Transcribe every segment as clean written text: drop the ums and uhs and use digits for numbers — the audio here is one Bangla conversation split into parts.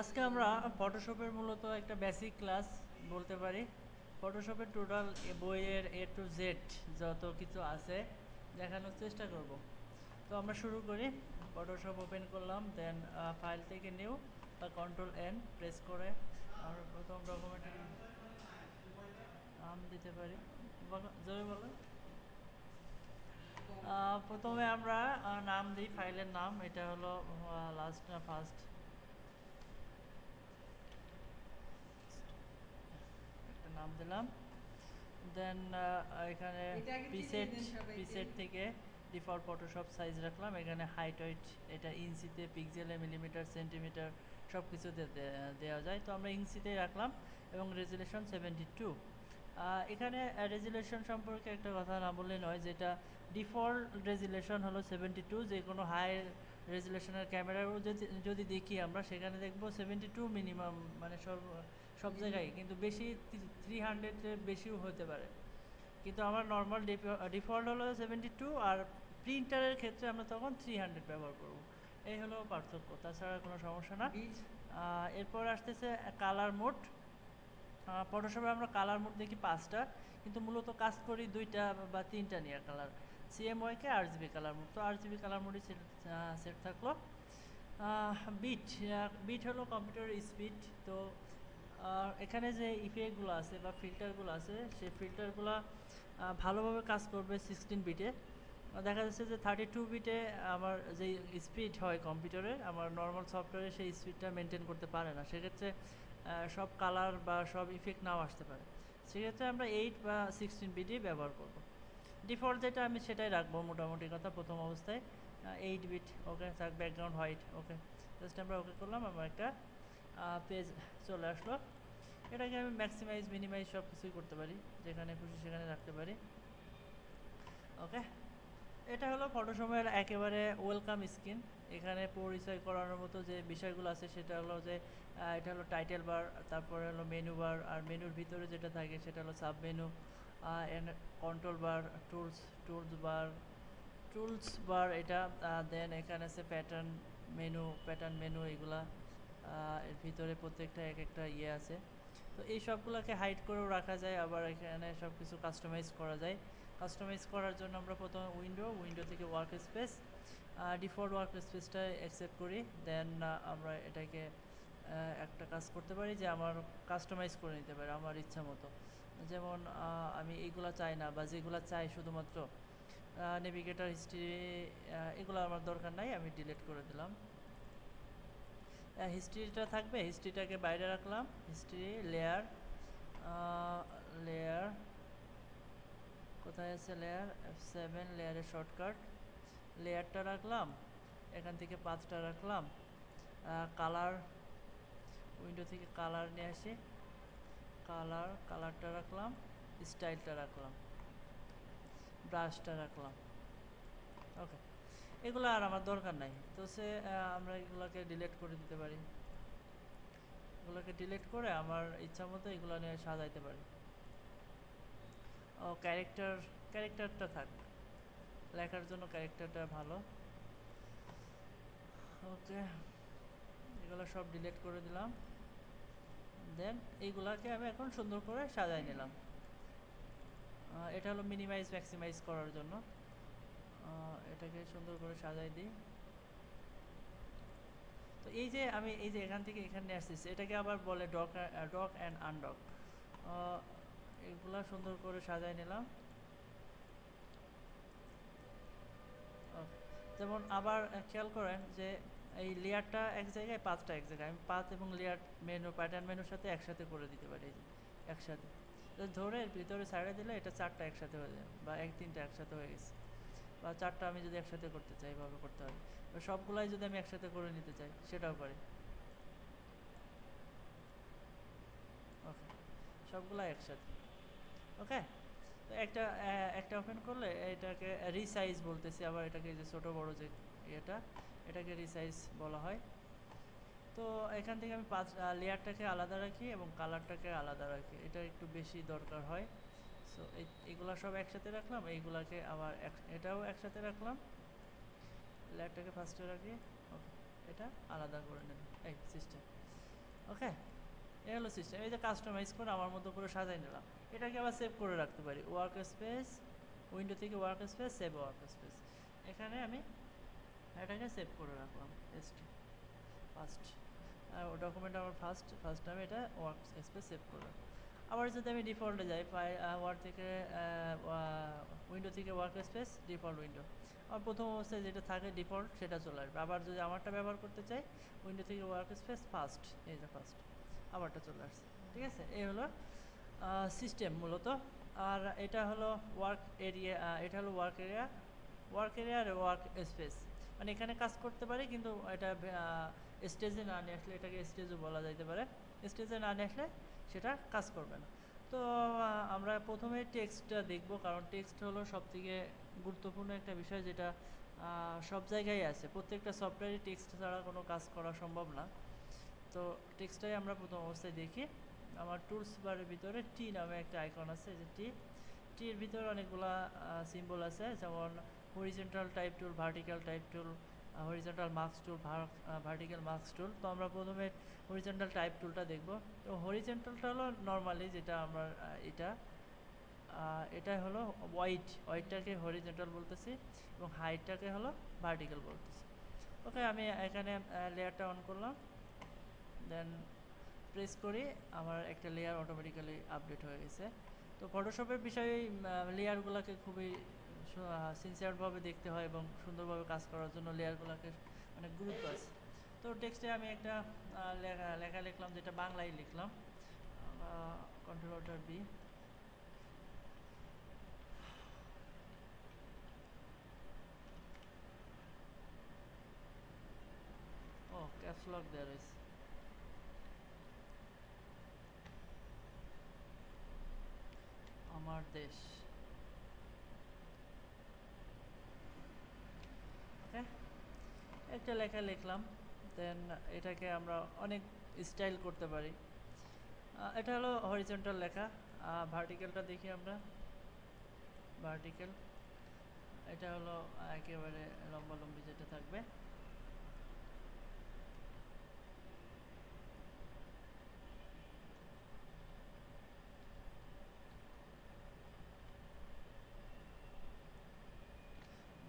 আজকে আমরা ফটোশপের মূলত একটা বেসিক ক্লাস বলতে পারি। ফটোশপের টোটাল বইয়ের এ টু জেড যত কিছু আছে দেখানোর চেষ্টা করব। তো আমরা শুরু করি। ফটোশপ ওপেন করলাম, দেন ফাইল থেকে নিউ বা কন্ট্রোল এন প্রেস করে আমরা প্রথম ডকুমেন্টের নাম দিতে পারি। জয় বলো। প্রথমে আমরা নাম দিই, ফাইলের নাম এটা হলো লাস্ট না ফার্স্ট, একটা নাম দিলাম। দেন এখানে প্রিসেট থেকে ডিফল্ট ফটোশপ সাইজ রাখলাম। এখানে হাইট ওয়েট এটা ইঞ্চিতে, পিক্সেলে, মিলিমিটার, সেন্টিমিটার সব কিছুতে দেওয়া যায়, তো আমরা ইঞ্চিতেই রাখলাম এবং রেজুলেশন 72। এখানে রেজুলেশন সম্পর্কে একটা কথা না বললে নয়, যেটা ডিফল্ট রেজুলেশন হলো 72। যে কোনো হাই রেজুলেশনের ক্যামেরাও যদি দেখি আমরা, সেখানে দেখবো 72 মিনিমাম, মানে সব জায়গায়, কিন্তু বেশি 300-এর বেশিও হতে পারে। কিন্তু আমার নর্মাল ডিফল্ট হলো 72, আর প্রিন্টারের ক্ষেত্রে আমরা তখন 300 ব্যবহার করব। এই হলো পার্থক্য, তাছাড়া কোনো সমস্যা না। এরপর আসতেছে কালার মোড। ফটোশপে আমরা কালার মোড দেখি 5টা, কিন্তু মূলত কাজ করি 2টা বা 3টা নিয়ে colour, CMYK RGB colour mode. তো আরজিবি কালার মোডই সেট থাকলো। বিট বিট হলো কম্পিউটার স্পিড। তো এখানে যে ইফেক্টগুলো আছে বা ফিল্টারগুলো আছে, সেই ফিল্টারগুলো ভালোভাবে কাজ করবে 16 বিটে। দেখা যাচ্ছে যে 32 বিটে আমার যে স্পিড হয় কম্পিউটারে, আমার নর্মাল সফটওয়্যারে সেই স্পিডটা মেনটেন করতে পারে না। সেক্ষেত্রে সব কালার বা সব ইফেক্ট নাও আসতে পারে। সেক্ষেত্রে আমরা 8 বা 16 বিটই ব্যবহার করব। ডিফল্ট যেটা আমি সেটাই রাখবো মোটামুটি কথা প্রথম অবস্থায়, 8 বিট। ওকে, থাক ব্যাকগ্রাউন্ড হোয়াইট। ওকে, জাস্ট আমরা ওকে করলাম, আমার একটা পেজ চলে আসলো। এটাকে আমি ম্যাক্সিমাইজ, মিনিমাইজ সব কিছুই করতে পারি, যেখানে খুশি সেখানে রাখতে পারি। ওকে, এটা হলো ফটোশপের একেবারে ওয়েলকাম স্ক্রিন। এখানে পরিচয় করানোর মতো যে বিষয়গুলো আছে সেটা হলো যে এটা হলো টাইটেল বার, তারপরে হলো মেনু বার, আর মেনুর ভিতরে যেটা থাকে সেটা হলো সাব মেনু, কন্ট্রোল বার, টুলস বার এটা। দেন এখানে আছে প্যাটার্ন মেনু এগুলা। এর ভিতরে প্রত্যেকটা এক একটা ইয়ে আছে। তো এই সবগুলোকে হাইড করেও রাখা যায়, আবার এখানে সব কিছু কাস্টমাইজ করা যায়। কাস্টমাইজ করার জন্য আমরা প্রথমে উইন্ডো থেকে ওয়ার্ক স্পেস, ডিফল্ট ওয়ার্ক স্পেসটা অ্যাকসেপ্ট করি। দেন আমরা এটাকে একটা কাজ করতে পারি যে আমার কাস্টমাইজ করে নিতে পারি আমার ইচ্ছা মতো। যেমন আমি এইগুলা চাই না, বা যেগুলো চাই শুধুমাত্র নেভিগেটর, হিস্ট্রি, এগুলো আমার দরকার নাই, আমি ডিলিট করে দিলাম। হিস্ট্রিটা থাকবে, হিস্ট্রিটাকে বাইরে রাখলাম। হিস্ট্রি লেয়ার কোথায় আছে? লেয়ার F7, লেয়ারের শর্টকাট লেয়ারটা রাখলাম। এখান থেকে 5টা রাখলাম। কালার, উইন্ডো থেকে কালার নিয়ে আসি, কালারটা রাখলাম। স্টাইলটা রাখলাম, ব্রাশটা রাখলাম। ওকে, এগুলো আর আমার দরকার নাই, তো আমরা এগুলোকে ডিলিট করে দিতে পারি। এগুলোকে ডিলিট করে আমার ইচ্ছা মতো এগুলো নিয়ে সাজাইতে পারি। ও ক্যারেক্টারটা থাক, লেখার জন্য ক্যারেক্টারটা ভালো। ওকে, এগুলো সব ডিলিট করে দিলাম। দেন এইগুলাকে আমি এখন সুন্দর করে সাজাই নিলাম। এটা হলো মিনিমাইজ ম্যাক্সিমাইজ করার জন্য। এটাকে সুন্দর করে সাজাই দিই। তো এই যে আমি এই যে এখান থেকে এখানে আসতেছি, এটাকে আবার বলে ডক অ্যান্ড আনডক। এগুলা সুন্দর করে সাজাই নিলাম। যেমন আবার খেয়াল করেন যে এই লেয়ারটা এক জায়গায়, পাথটা এক জায়গায়, আমি পাথ এবং লেয়ার প্যাটার্ন মেনুর সাথে একসাথে করে দিতে পারি, একসাথে ধরে ভিতরে সাইডে দিলে এটা 4টা একসাথে হয়ে যায়, বা 3টা একসাথে হয়ে গেছে, বা 4টা আমি যদি একসাথে করতে চাই এভাবে করতে হবে। সবগুলাই যদি আমি একসাথে করে নিতে চাই সেটাও পারি। ওকে, সবগুলাই একসাথে। ওকে, তো একটা ওপেন করলে এটাকে রিসাইজ বলতেছি, আবার এটাকে যে ছোটো বড়ো যে এটাকে রিসাইজ বলা হয়। তো এখান থেকে আমি লেয়ারটাকে আলাদা রাখি এবং কালারটাকে আলাদা রাখি, এটা একটু বেশি দরকার হয়। সো এইগুলা সব একসাথে রাখলাম, এইগুলাকে আবার এটাও একসাথে রাখলাম। লেয়ারটাকে ফার্স্টে রাখি। ওকে, এটা আলাদা করে নেব এই সিস্টেম। ওকে, এই হলো সিস্টেম। এই যে কাস্টমাইজ করে আমার মতো করে সাজাই নিলাম। এটাকে আবার সেভ করে রাখতে পারি, ওয়ার্ক স্পেস, উইন্ডো থেকে work space, save work space. এখানে আমি এটাকে সেভ করে রাখলাম এসটি ফার্স্ট, ডকুমেন্ট আমার ফার্স্ট আমি এটা ওয়ার্ক স্পেস সেভ করে রাখলাম। আবার যদি আমি ডিফল্টে যাই, ওয়ার্ড থেকে উইন্ডো থেকে ওয়ার্ক স্পেস, ডিফল্ট উইন্ডো, আমার প্রথম অবস্থায় যেটা থাকে ডিফল্ট সেটা চলে আসবে। আবার যদি আমারটা ব্যবহার করতে চাই, উইন্ডো থেকে ওয়ার্ক স্পেস ফার্স্ট, এই যে ফার্স্ট, আবারটা চলে আসছে। ঠিক আছে, এই হলো সিস্টেম মূলত। আর এটা হলো ওয়ার্ক এরিয়া, এটা হলো ওয়ার্ক এরিয়া আর ওয়ার্ক স্পেস। মানে এখানে কাজ করতে পারি, কিন্তু এটা স্টেজে না নিয়ে আসলে, এটাকে স্টেজও বলা যাইতে পারে, স্টেজে না নিয়ে আসলে সেটা কাজ করবে না। তো আমরা প্রথমে টেক্সটটা দেখব, কারণ টেক্সট হলো সবথেকে গুরুত্বপূর্ণ একটা বিষয়, যেটা সব জায়গায় আছে। প্রত্যেকটা সফটওয়্যারে টেক্সট ছাড়া কোনো কাজ করা সম্ভব না। তো টেক্সটটাই আমরা প্রথম অবস্থায় দেখি। আমার টুলস বারের ভিতরে টি নামে একটা আইকন আছে, যে টির ভিতরে অনেকগুলা সিম্বল আছে, যেমন horizontal type tool, vertical type tool, horizontal marks tool, vertical marks tool. তো আমরা প্রথমে হরিজন্টাল টাইপ টুলটা দেখব। তো হরিজন্টালটা হলো নর্মালি যেটা আমরা এটাই হলো ওয়াইডটাকে হরিজন্টাল বলতেছি, এবং হাইটটাকে হলো ভার্টিক্যাল বলতেছি। ওকে, আমি এখানে লেয়ারটা অন করলাম, দেন প্রেস করি, আমার একটা লেয়ার অটোমেটিক্যালি আপডেট হয়ে গেছে। তো ফটোশপের বিষয়ে লেয়ারগুলোকে খুবই সিনসিয়ারভাবে দেখতে হয়, এবং সুন্দরভাবে কাজ করার জন্য লেয়ারগুলোকে অনেক গুরুত্ব আছে। তো টেক্সটে আমি একটা লেখা লিখলাম, যেটা বাংলায় লিখলাম, কন্ট্রোল বি। ও, ক্যাপস লক দেওয়া রয়েছে। আমার দেশ, ওকে, একটা লেখা লিখলাম। দেন এটাকে আমরা অনেক স্টাইল করতে পারি। এটা হলো হরিজন্টাল লেখা। ভার্টিক্যালটা দেখি আমরা, ভার্টিক্যাল এটা হলো একেবারে লম্বালম্বি যেটা থাকবে।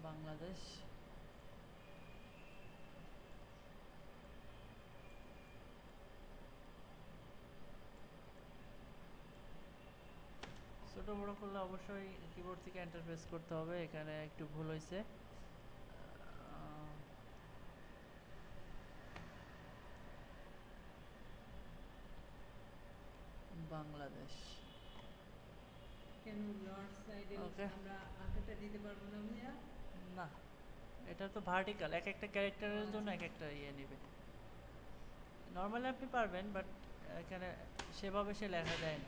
বাংলাদেশ, ছোট বড় করলে অবশ্যই কিবোর্ড থেকে এন্টার প্রেস করতে হবে, এখানে একটু ভুল হয়েছে। বাংলাদেশ, ওকে, না এটা তো ভার্টিক্যাল, এক একটা ক্যারেক্টারের জন্য এক একটা ইয়ে নেবে। নর্মালি আপনি পারবেন, বাট এখানে সেভাবে সে লেখা যায় না।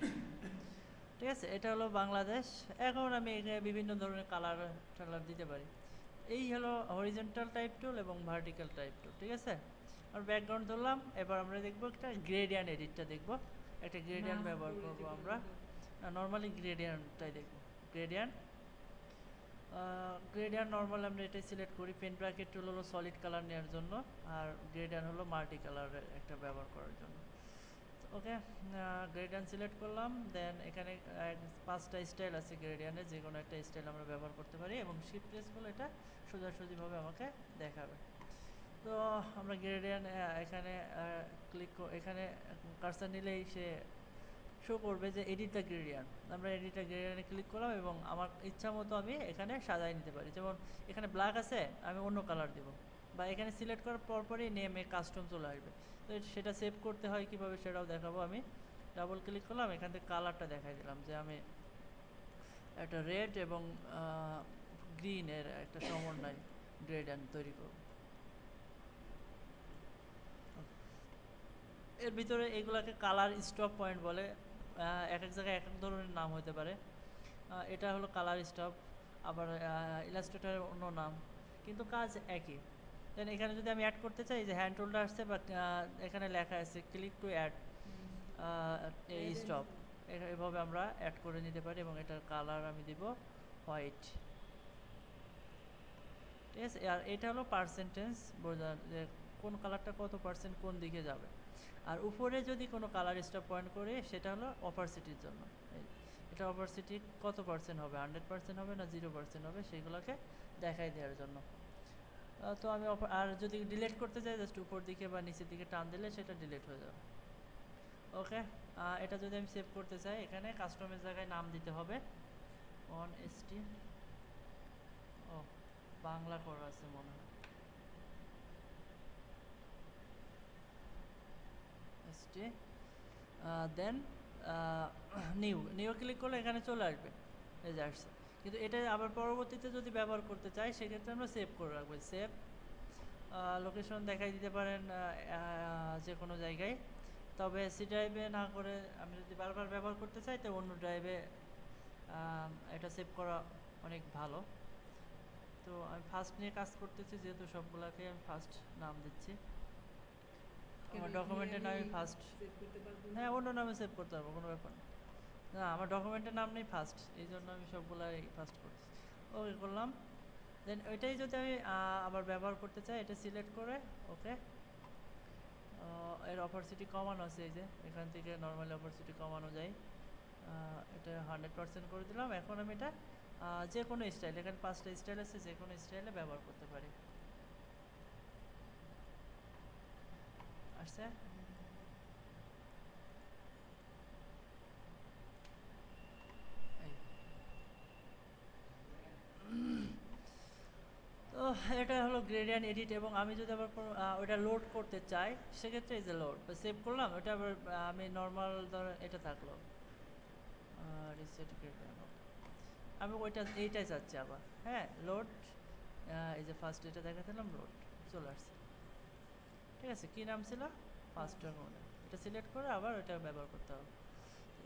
ঠিক আছে, এটা হলো বাংলাদেশ। এখন আমি এখানে বিভিন্ন ধরনের কালার টালার দিতে পারি। এই হলো হরিজন্টাল টাইপ টুল এবং ভার্টিক্যাল টাইপ টুল। ঠিক আছে, আর ব্যাকগ্রাউন্ড ধরলাম। এবার আমরা দেখবো একটা গ্রেডিয়ান্ট এডিটটা দেখবো, একটা গ্রেডিয়ান্ট ব্যবহার করবো আমরা। নর্মালি গ্রেডিয়ান্টটাই দেখবো, গ্রেডিয়ান্ট নর্মাল আমরা এটাই সিলেক্ট করি। পেন ব্র্যাকেট টুল হলো সলিড কালার নেওয়ার জন্য, আর গ্রেডিয়ান্ট হলো মাল্টি কালারের একটা ব্যবহার করার জন্য। ওকে, গ্রেডিয়ান্ট সিলেক্ট করলাম। দেন এখানে 5টা স্টাইল আছে গ্রেডিয়ান্টের, যে কোনো একটা স্টাইল আমরা ব্যবহার করতে পারি, এবং শিফট প্রেস করলে এটা সোজাসুজিভাবে আমাকে দেখাবে। তো আমরা গ্রেডিয়ান্ট এখানে এখানে কার্সার নিলেই সে শো করবে যে এডিট দ্য গ্রেডিয়ান্ট। আমরা এডিট দ্য গ্রেডিয়ান্টে ক্লিক করলাম, এবং আমার ইচ্ছা মতো আমি এখানে সাজাই নিতে পারি। যেমন এখানে ব্ল্যাক আছে, আমি অন্য কালার দেব, বা এখানে সিলেক্ট করার পরপরই নেমে কাস্টম চলে আসবে। তো সেটা সেভ করতে হয় কিভাবে সেটাও দেখাবো। আমি ডাবল ক্লিক করলাম, এখান থেকে কালারটা দেখাই দিলাম, যে আমি একটা রেড এবং গ্রিনের একটা সমন্বয় গ্রেডিয়ান্ট তৈরি করব। এর ভিতরে এগুলাকে কালার স্টপ পয়েন্ট বলে, এক এক জায়গায় এক এক ধরনের নাম হতে পারে। এটা হলো কালার স্টপ, আবার ইলাস্ট্রেটরের অন্য নাম, কিন্তু কাজ একই। দেন এখানে যদি আমি অ্যাড করতে চাই, যে হ্যান্ড টুলটা আসছে, বাট এখানে লেখা আছে ক্লিক টু অ্যাড এই স্টপ, এভাবে আমরা অ্যাড করে নিতে পারি, এবং এটার কালার আমি দিব হোয়াইট। ঠিক আছে, আর এটা হলো পার্সেন্টেজ বোঝার, যে কোন কালারটা কত পার্সেন্ট কোন দিকে যাবে। আর উপরে যদি কোনো কালার স্টপ পয়েন্ট করে সেটা হলো অপারসিটির জন্য। এটা অপারসিটি কত পার্সেন্ট হবে, 100% হবে না 0% হবে, সেইগুলোকে দেখাই দেওয়ার জন্য। তো আমি আর যদি ডিলিট করতে চাই জাস্ট উপর দিকে বা নিচের দিকে টান দিলে সেটা ডিলিট হয়ে যাবে। ওকে, এটা যদি আমি সেভ করতে চাই এখানে কাস্টমের জায়গায় নাম দিতে হবে OnST। ও বাংলা করা আছে মনে হয়, ST দেন নিউ ক্লিক করলে এখানে চলে আসবে, এই যে আসছে। কিন্তু এটা আবার পরবর্তীতে যদি ব্যবহার করতে চাই সেক্ষেত্রে আমরা সেভ করে রাখবো। সেভ লোকেশন দেখাই দিতে পারেন যে কোনো জায়গায়, তবে সি ড্রাইভে না করে আমি যদি বারবার ব্যবহার করতে চাই তো অন্য ড্রাইভে এটা সেভ করা অনেক ভালো। তো আমি ফার্স্ট নিয়ে কাজ করতেছি, যেহেতু সবগুলোকে আমি ফার্স্ট নাম দিচ্ছি। আমার ডকুমেন্টের নামই ফার্স্ট। হ্যাঁ, অন্য নামে সেভ করতে পারবো, কোনো ব্যাপার না। আমার ডকুমেন্টের নাম নেই ফার্স্ট, এই জন্য আমি সবগুলাই ফার্স্ট করছি। ওকে করলাম। দেন ওইটাই যদি আমি আবার ব্যবহার করতে চাই এটা সিলেক্ট করে ওকে, এর অপারসিটি কমানো আছে, এই যে এখান থেকে নর্মালি অপারসিটি কমানো যায়, এটা 100% করে দিলাম। এখন আমি এটা যে কোনো স্টাইল, এখানে 5টা স্টাইল আছে, যে কোনো স্টাইলে ব্যবহার করতে পারি। আসছে। তো এটা হলো গ্রেডিয়েন্ট এডিট। এবং আমি যদি আবার ওটা লোড করতে চাই সেক্ষেত্রে এই যে লোড সেভ করলাম, ওটা আবার আমি নর্মাল ধরেন এটা থাকলো রিসেট গ্রেডিয়েন্ট, আমি এইটাই চাচ্ছি আবার। হ্যাঁ, লোড, এই যে ফার্স্ট এটা দেখাচ্ছিলাম, লোড চলে আসছে। ঠিক আছে, কী নাম ছিল ফার্স্ট মনে, এটা সিলেক্ট করে আবার ওটা ব্যবহার করতে হবে।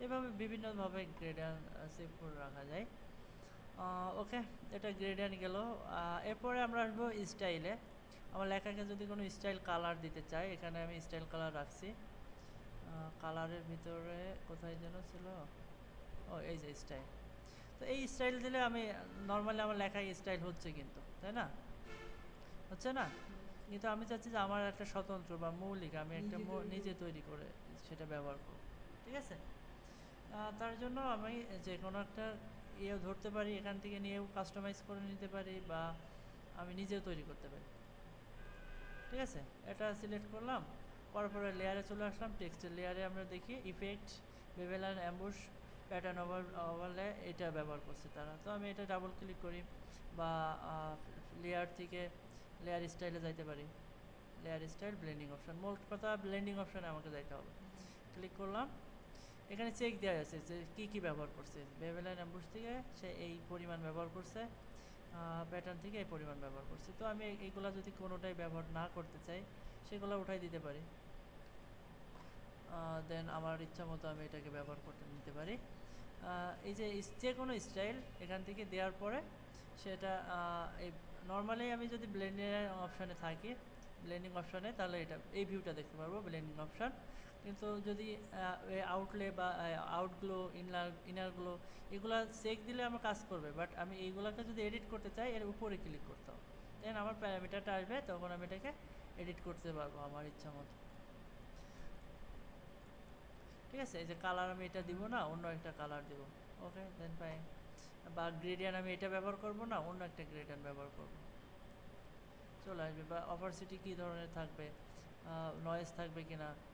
এভাবে বিভিন্নভাবে গ্রেডিয়েন্ট সেভ করে রাখা যায়। ওকে, এটা গ্রেডিয়েন্ট গেল। এরপরে আমরা আসবো স্টাইলে। আমার লেখাকে যদি কোনো স্টাইল কালার দিতে চাই, এখানে আমি স্টাইল কালার রাখছি। কালারের ভিতরে কোথায় যেন ছিল, ও এই যে স্টাইল। তো এই স্টাইল দিলে আমি নর্মালি আমার লেখায় স্টাইল হচ্ছে কিন্তু, তাই না? হচ্ছে না? কিন্তু আমি চাচ্ছি যে আমার একটা স্বতন্ত্র বা মৌলিক আমি একটা নিজে তৈরি করে সেটা ব্যবহার করব। ঠিক আছে, তার জন্য আমি যে কোনো একটা ধরতে পারি, এখান থেকে নিয়েও কাস্টমাইজ করে নিতে পারি বা আমি নিজেও তৈরি করতে পারি। ঠিক আছে, এটা সিলেক্ট করলাম, করার পরে লেয়ারে চলে আসলাম। টেক্সটের লেয়ারে আমরা দেখি effect, bevel and ambush, pattern overlay, এটা ব্যবহার করছে তারা। তো আমি এটা ডাবল ক্লিক করি বা লেয়ার থেকে লেয়ার স্টাইলে যাইতে পারি। লেয়ার স্টাইল, ব্লেন্ডিং অপশন, মোট কথা ব্লেন্ডিং অপশানে আমাকে যাইতে হবে। ক্লিক করলাম, এখানে চেক দেওয়া আছে যে কী কী ব্যবহার করছে। বেভেল অ্যান্ড অ্যাম্বুশ থেকে সে এই পরিমাণ ব্যবহার করছে, প্যাটার্ন থেকে এই পরিমাণ ব্যবহার করছে। তো আমি এইগুলা যদি কোনোটাই ব্যবহার না করতে চাই সেগুলো উঠাই দিতে পারি। দেন আমার ইচ্ছা মতো আমি এটাকে ব্যবহার করতে নিতে পারি। এই যে কোনো স্টাইল এখান থেকে দেওয়ার পরে সেটা এই নর্মালি আমি যদি ব্লেন্ডিং অপশানে থাকি, ব্লেন্ডিং অপশানে, তাহলে এটা এই ভিউটা দেখতে পারবো ব্লেন্ডিং অপশান। কিন্তু যদি আউটলে বা আউটগ্লো, ইনারগুলো এগুলা চেক দিলে আমার কাজ করবে, বাট আমি এইগুলোকে যদি এডিট করতে চাই এর উপরে ক্লিক করতে হবে। দেন আমার প্যারামিটারটা আসবে, তখন আমি এটাকে এডিট করতে পারবো আমার ইচ্ছা মতো। ঠিক আছে, এই যে কালার আমি এটা দিব না, অন্য একটা কালার দিব। ওকে, দেন পাই বা গ্রেডিয়েন্ট আমি এটা ব্যবহার করব না, অন্য একটা গ্রেডিয়েন্ট ব্যবহার করব, চলে আসবে। বা অপারসিটি কী ধরনের থাকবে, নয়েজ থাকবে কিনা,